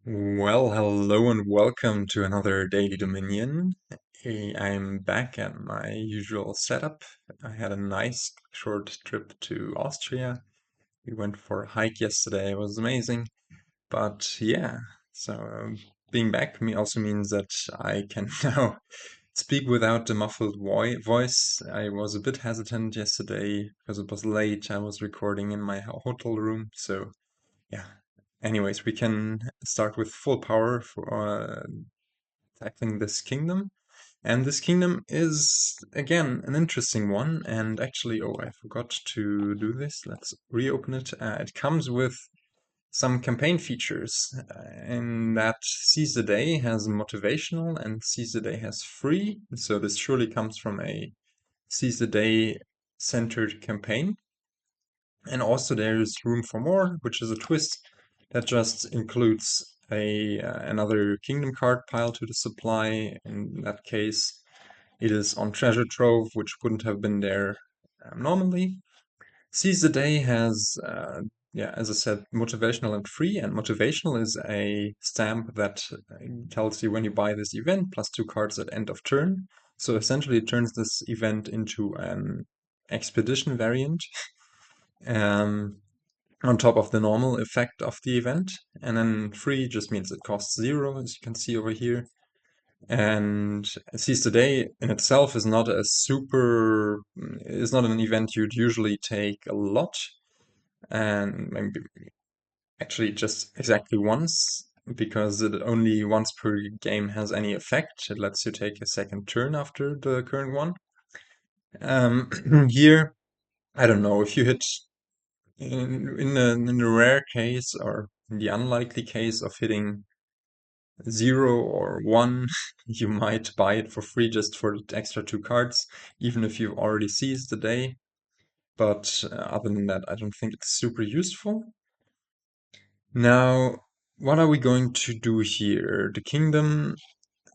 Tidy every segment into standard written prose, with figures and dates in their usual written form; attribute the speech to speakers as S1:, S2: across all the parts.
S1: Well, hello and welcome to another Daily Dominion. I'm back at my usual setup. I had a nice short trip to Austria. We went for a hike yesterday. It was amazing. But yeah, so being back me also means that I can now speak without the muffled voice. I was a bit hesitant yesterday because it was late. I was recording in my hotel room, so yeah. Anyways, we can start with full power for tackling this kingdom. And this kingdom is, again, an interesting one. And actually, oh, I forgot to do this. Let's reopen it. It comes with some campaign features, in that Seize the Day has motivational and Seize the Day has free. So this surely comes from a Seize the Day centered campaign. And also there's Room for More, which is a twist that just includes a another kingdom card pile to the supply. In that case, it is on Treasure Trove, which wouldn't have been there normally. Seize the Day has, yeah, as I said, motivational and free. And motivational is a stamp that tells you when you buy this event, plus 2 cards at end of turn. So essentially, it turns this event into an expedition variant. Um, on top of the normal effect of the event. And then free just means it costs 0, as you can see over here. And Seize the Day in itself is not is not an event you'd usually take a lot. And maybe actually just exactly once, because it only once per game has any effect. It lets you take a second turn after the current one. Here, I don't know, if you hit in the rare case or in the unlikely case of hitting 0 or 1, you might buy it for free just for the extra 2 cards, even if you've already seized the day. But other than that, I don't think it's super useful. Now, what are we going to do here? The kingdom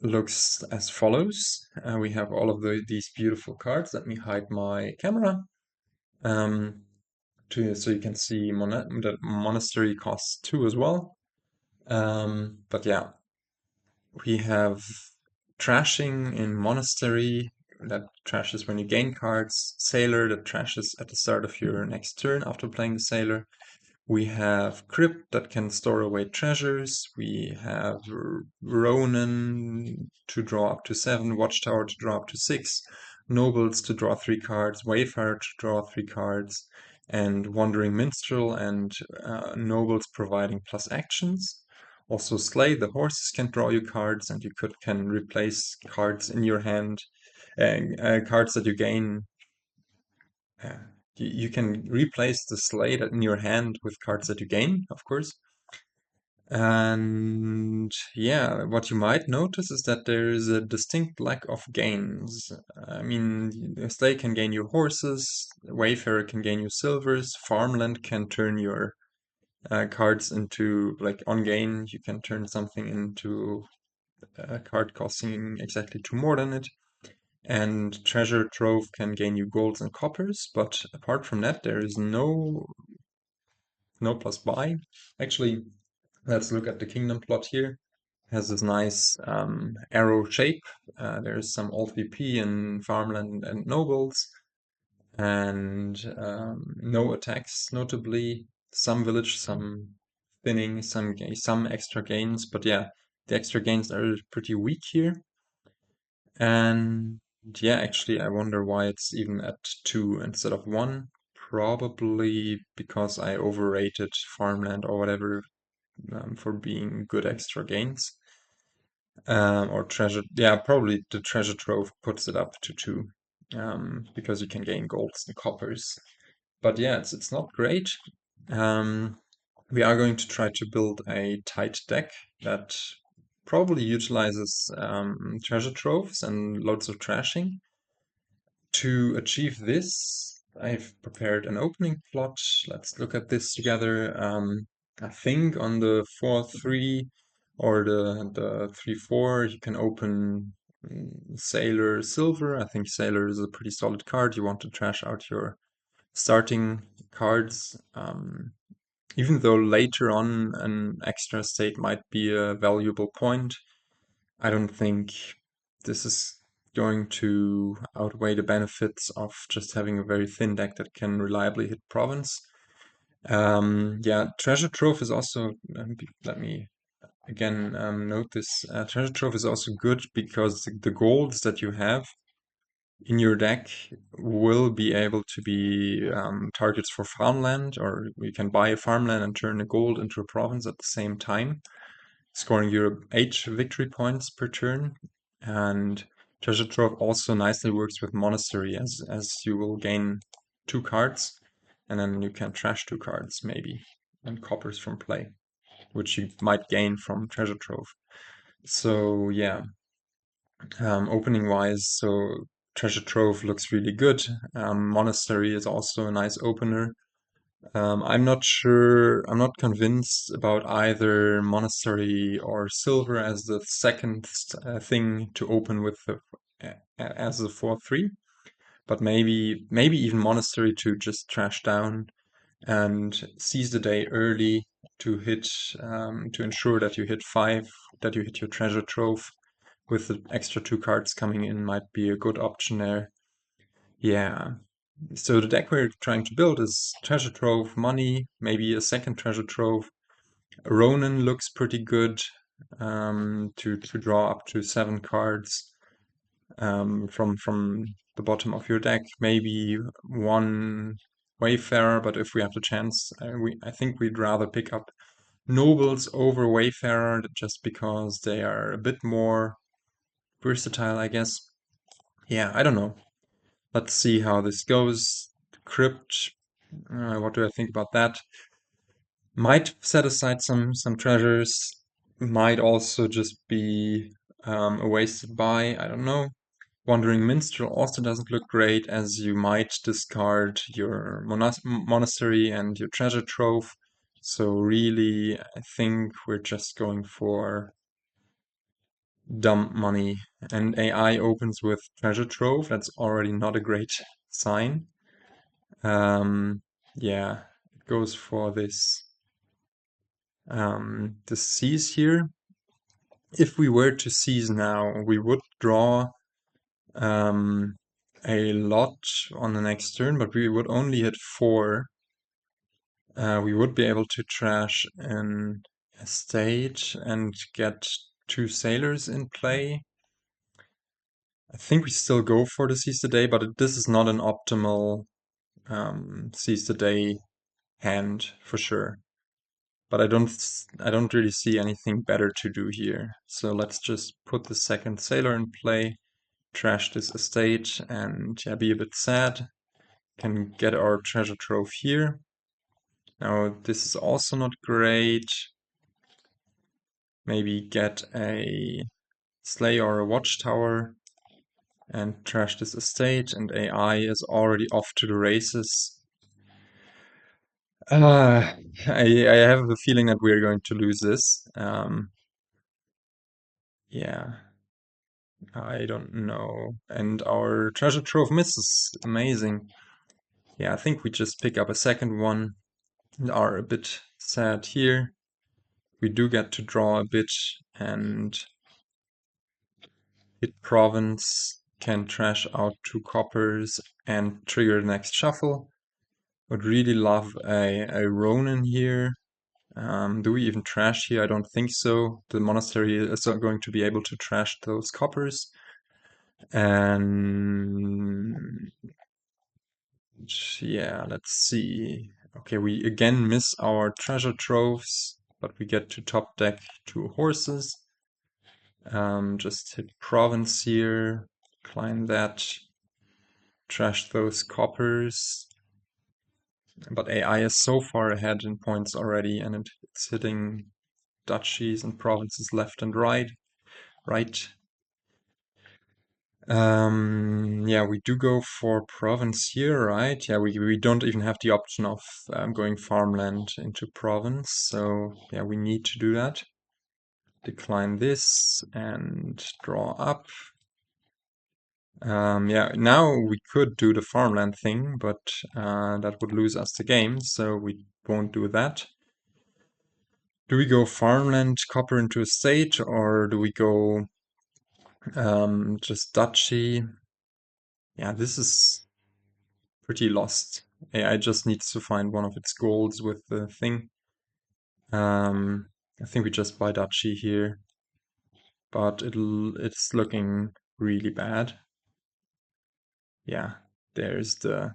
S1: looks as follows. We have all of these beautiful cards. Let me hide my camera. Um, so you can see that Monastery costs 2 as well. But yeah, we have trashing in Monastery. That trashes when you gain cards. Sailor, that trashes at the start of your next turn after playing the Sailor. We have Crypt that can store away treasures. We have Ronin to draw up to 7, Watchtower to draw up to 6, Nobles to draw 3 cards, Wayfarer to draw 3 cards, and Wandering Minstrel and Nobles providing plus actions. Also, Slay, the horses can draw you cards, and you can replace cards in your hand, cards that you gain. Uh, you can replace the Slay in your hand with cards that you gain, of course. And yeah, what you might notice is that there is a distinct lack of gains. I mean, Slay can gain you horses, Wayfarer can gain you silvers, Farmland can turn your cards into, like, on gain, you can turn something into a card costing exactly 2 more than it. And Treasure Trove can gain you golds and coppers, but apart from that, there is no plus buy. Actually, let's look at the kingdom plot here. It has this nice arrow shape. There's some alt VP in Farmland and Nobles, and no attacks, notably. Some village, some thinning, some extra gains, but yeah, the extra gains are pretty weak here. And yeah, actually, I wonder why it's even at 2 instead of 1. Probably because I overrated Farmland or whatever, for being good extra gains. Or treasure, yeah, probably the treasure trove puts it up to 2, because you can gain golds and coppers. But yeah, it's not great. Um, we are going to try to build a tight deck that probably utilizes treasure troves and loads of trashing. To achieve this, I've prepared an opening plot. Let's look at this together. I think on the 4-3 or the 3-4, you can open Sailor Silver. I think Sailor is a pretty solid card. You want to trash out your starting cards. Even though later on an extra estate might be a valuable point, I don't think this is going to outweigh the benefits of just having a very thin deck that can reliably hit province. Yeah, Treasure Trove is also, let me again note this, Treasure Trove is also good because the golds that you have in your deck will be able to be targets for farmland, or you can buy a farmland and turn a gold into a province at the same time, scoring your 8 victory points per turn. And Treasure Trove also nicely works with Monastery, as you will gain 2 cards, and then you can trash 2 cards, maybe, and coppers from play, which you might gain from Treasure Trove. So yeah, opening-wise, so Treasure Trove looks really good. Monastery is also a nice opener. I'm not sure, I'm not convinced about either Monastery or Silver as the second thing to open with as the 4-3, but maybe even Monastery to just trash down and seize the day early to hit to ensure that you hit 5, that you hit your Treasure Trove with the extra 2 cards coming in might be a good option there. Yeah. So the deck we're trying to build is Treasure Trove, money, maybe a second Treasure Trove. Ronin looks pretty good to draw up to 7 cards from the bottom of your deck. Maybe one Wayfarer, but if we have the chance, I think we'd rather pick up Nobles over Wayfarer just because they are a bit more versatile, I guess. Yeah, I don't know. Let's see how this goes. Crypt, what do I think about that? Might set aside some treasures. Might also just be a wasted buy. I don't know. Wandering Minstrel also doesn't look great, as you might discard your monastery and your treasure trove. So really, I think we're just going for dump money. And AI opens with treasure trove. That's already not a great sign. Yeah, it goes for this seize here. If we were to seize now, we would draw a lot on the next turn, but we would only hit 4. We would be able to trash an estate and get 2 sailors in play. I think we still go for the seize the day, but this is not an optimal seize the day hand for sure. But I don't really see anything better to do here. So let's just put the second sailor in play, trash this estate, and yeah, be a bit sad. Can get our treasure trove here. Now this is also not great. Maybe get a slay or a watchtower and trash this estate, and AI is already off to the races. I have a feeling that we're going to lose this. Yeah, I don't know. And our treasure trove misses. Amazing. Yeah, I think we just pick up a second one and are a bit sad here. We do get to draw a bit and hit province, can trash out 2 coppers and trigger the next shuffle. Would really love a Ronin here. Do we even trash here? I don't think so. The monastery is not going to be able to trash those coppers. And yeah, let's see. Okay, we again miss our treasure troves, but we get to top deck 2 horses. Just hit province here, climb that, trash those coppers. But AI is so far ahead in points already, and it's hitting duchies and provinces left and right. Yeah, we do go for province here, right? Yeah, we don't even have the option of going farmland into province, so yeah, we need to do that. Decline this and draw up. Yeah, now we could do the farmland thing, but that would lose us the game, so we won't do that. Do we go farmland, copper into estate, or do we go just duchy? Yeah, this is pretty lost. AI just needs to find one of its goals with the thing. I think we just buy duchy here, but it's looking really bad. Yeah, there's the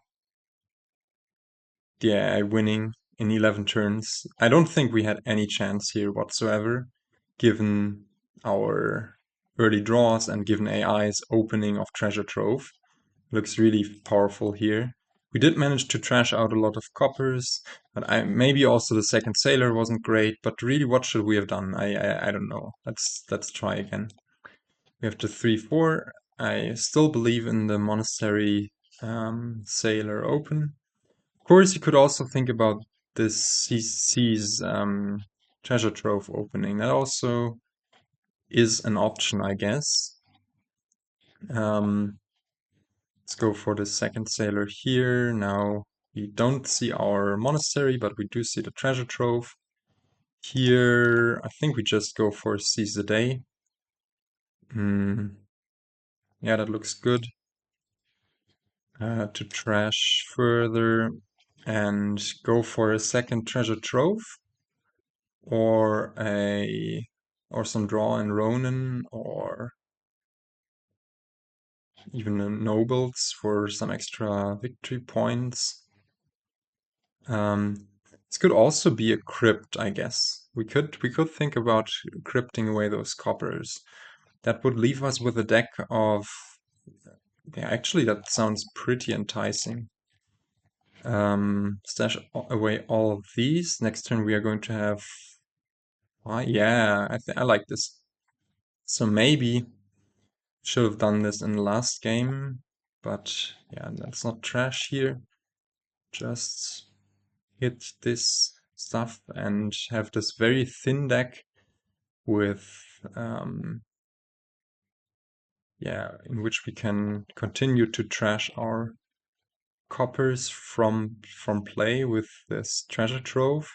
S1: AI winning in 11 turns. I don't think we had any chance here whatsoever, given our early draws and given AI's opening of Treasure Trove. Looks really powerful here. We did manage to trash out a lot of coppers, but maybe also the second sailor wasn't great. But really, what should we have done? I don't know. Let's try again. We have the 3/4. I still believe in the monastery sailor open. Of course, you could also think about this CC's treasure trove opening. That also is an option, I guess. Let's go for the second sailor here. Now we don't see our monastery, but we do see the treasure trove. Here, I think we just go for seize the day. Yeah, that looks good. To trash further and go for a second treasure trove, or some draw in Ronin, or even a nobles for some extra victory points. This could also be a crypt, I guess. We could think about crypting away those coppers. That would leave us with a deck of, yeah, actually that sounds pretty enticing. Stash away all of these. Next turn we are going to have, yeah, I like this. So maybe should have done this in the last game, but yeah, let's not trash here. Just hit this stuff and have this very thin deck with yeah, in which we can continue to trash our coppers from play with this treasure trove.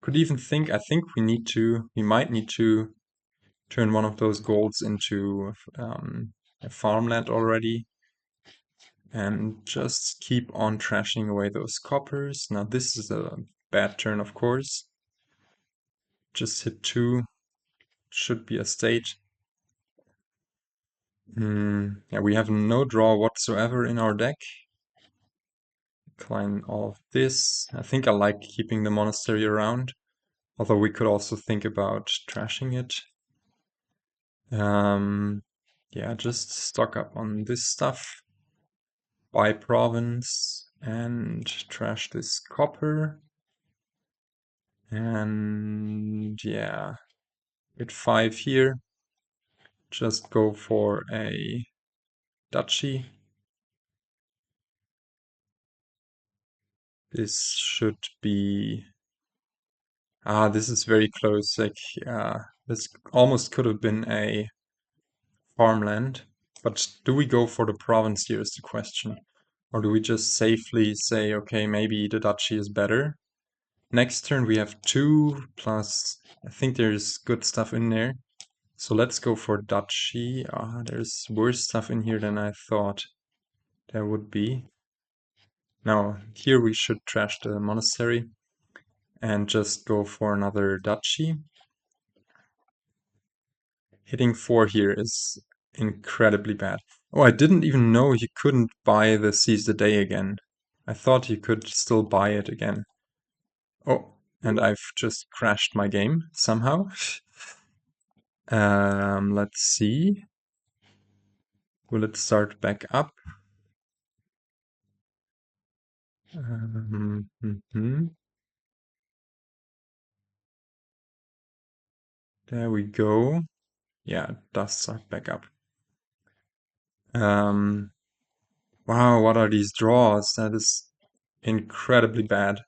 S1: Could even think, I think we might need to turn one of those golds into a farmland already, and just keep on trashing away those coppers. Now this is a bad turn, of course. Just hit 2, should be a state. Yeah, we have no draw whatsoever in our deck. Decline all of this. I think I like keeping the monastery around, although we could also think about trashing it. Yeah, just stock up on this stuff. Buy province and trash this copper. And yeah, with 5 here, just go for a duchy. This should be... this is very close. Like, this almost could have been a farmland. But do we go for the province here is the question. Or do we just safely say, okay, maybe the duchy is better? Next turn we have 2 plus, I think there's good stuff in there. So let's go for duchy. There's worse stuff in here than I thought there would be. Now, here we should trash the monastery and just go for another duchy. Hitting 4 here is incredibly bad. Oh, I didn't even know you couldn't buy the Seize the Day again. I thought you could still buy it again. Oh, and I've just crashed my game somehow. Let's see. Will it start back up? There we go. Yeah, it does start back up. Wow, what are these draws? That is incredibly bad.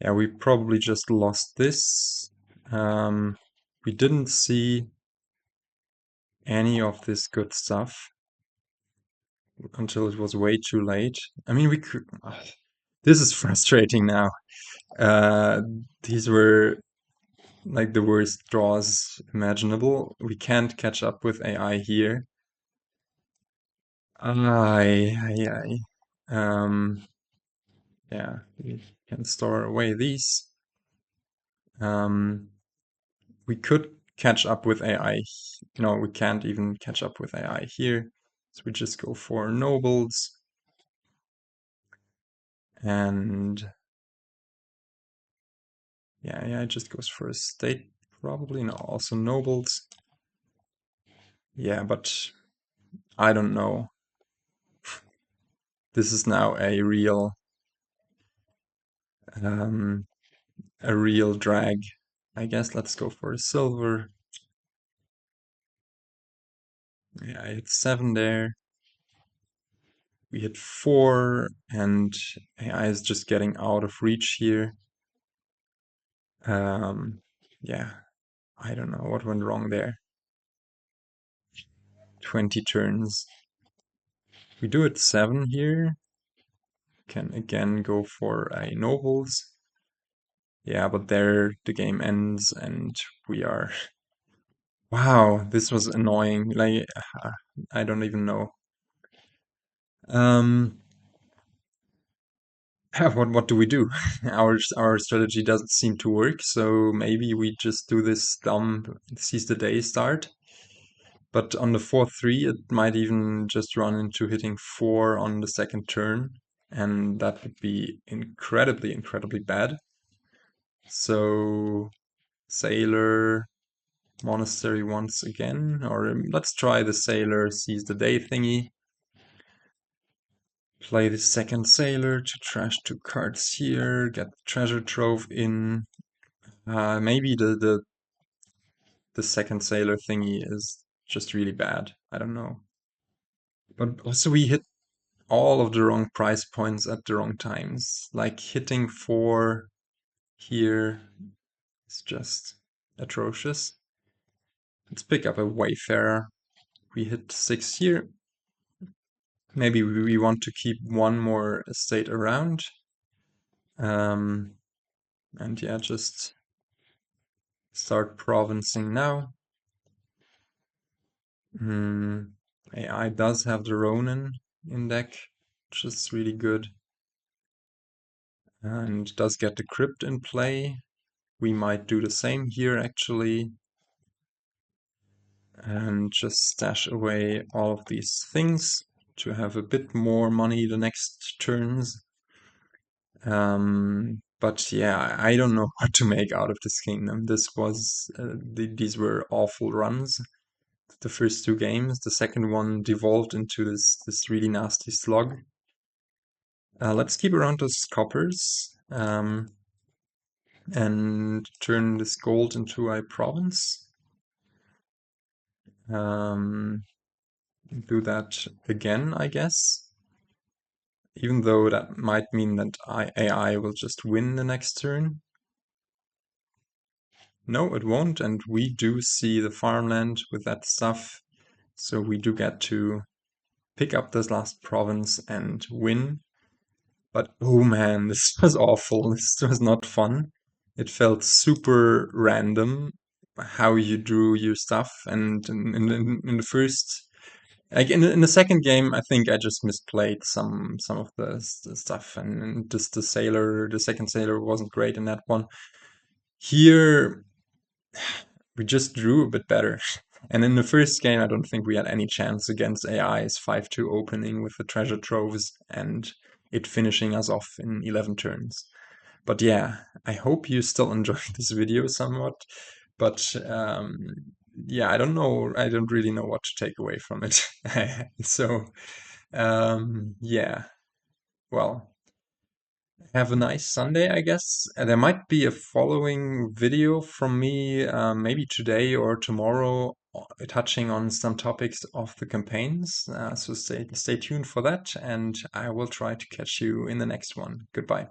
S1: Yeah, we probably just lost this. We didn't see any of this good stuff until it was way too late. I mean, we could... this is frustrating now. These were like the worst draws imaginable. We can't catch up with AI here. Aye, aye, aye. Yeah, we can store away these. We could catch up with AI. No, we can't even catch up with AI here. So we just go for nobles. And yeah, it just goes for estate probably. No, also nobles. Yeah, but I don't know. This is now a real drag. I guess let's go for a silver. Yeah, I hit 7 there. We hit 4, and AI is just getting out of reach here. Yeah, I don't know what went wrong there. 20 turns. We do it 7 here. Can again go for a nobles. Yeah, but there the game ends and we are... Wow, this was annoying. Like, I don't even know. What do we do? Our strategy doesn't seem to work, so maybe we just do this dumb seize the day start. But on the 4-3, it might even just run into hitting 4 on the second turn, and that would be incredibly, incredibly bad. So, Sailor, Monastery once again, or let's try the Sailor seize the day thingy. Play the second Sailor to trash 2 cards here, get the treasure trove in. Maybe the second Sailor thingy is just really bad. I don't know. But also we hit all of the wrong price points at the wrong times. Like hitting 4 here is just atrocious. Let's pick up a Wayfarer. We hit 6 here. Maybe we want to keep one more estate around. And yeah, just start provincing now. AI does have the Ronin in deck, which is really good. And does get the Crypt in play. We might do the same here actually. And just stash away all of these things to have a bit more money the next turns. But yeah, I don't know what to make out of this kingdom. These were awful runs. The first 2 games. The second one devolved into this really nasty slug. Let's keep around those coppers and turn this gold into a province. Do that again, I guess. Even though that might mean that AI will just win the next turn. No, it won't, and we do see the farmland with that stuff. So we do get to pick up this last province and win. But oh man, this was awful. This was not fun. It felt super random how you drew your stuff. And in the first, like in the second game, I think I just misplayed some of the stuff, and just the second sailor wasn't great in that one. Here, we just drew a bit better. And in the first game, I don't think we had any chance against AI's 5-2 opening with the treasure troves and it finishing us off in 11 turns. But yeah, I hope you still enjoyed this video somewhat. But yeah, I don't know. I don't really know what to take away from it. So yeah, well, have a nice Sunday, I guess. There might be a following video from me, maybe today or tomorrow, touching on some topics of the campaigns. So stay tuned for that, and I will try to catch you in the next one. Goodbye.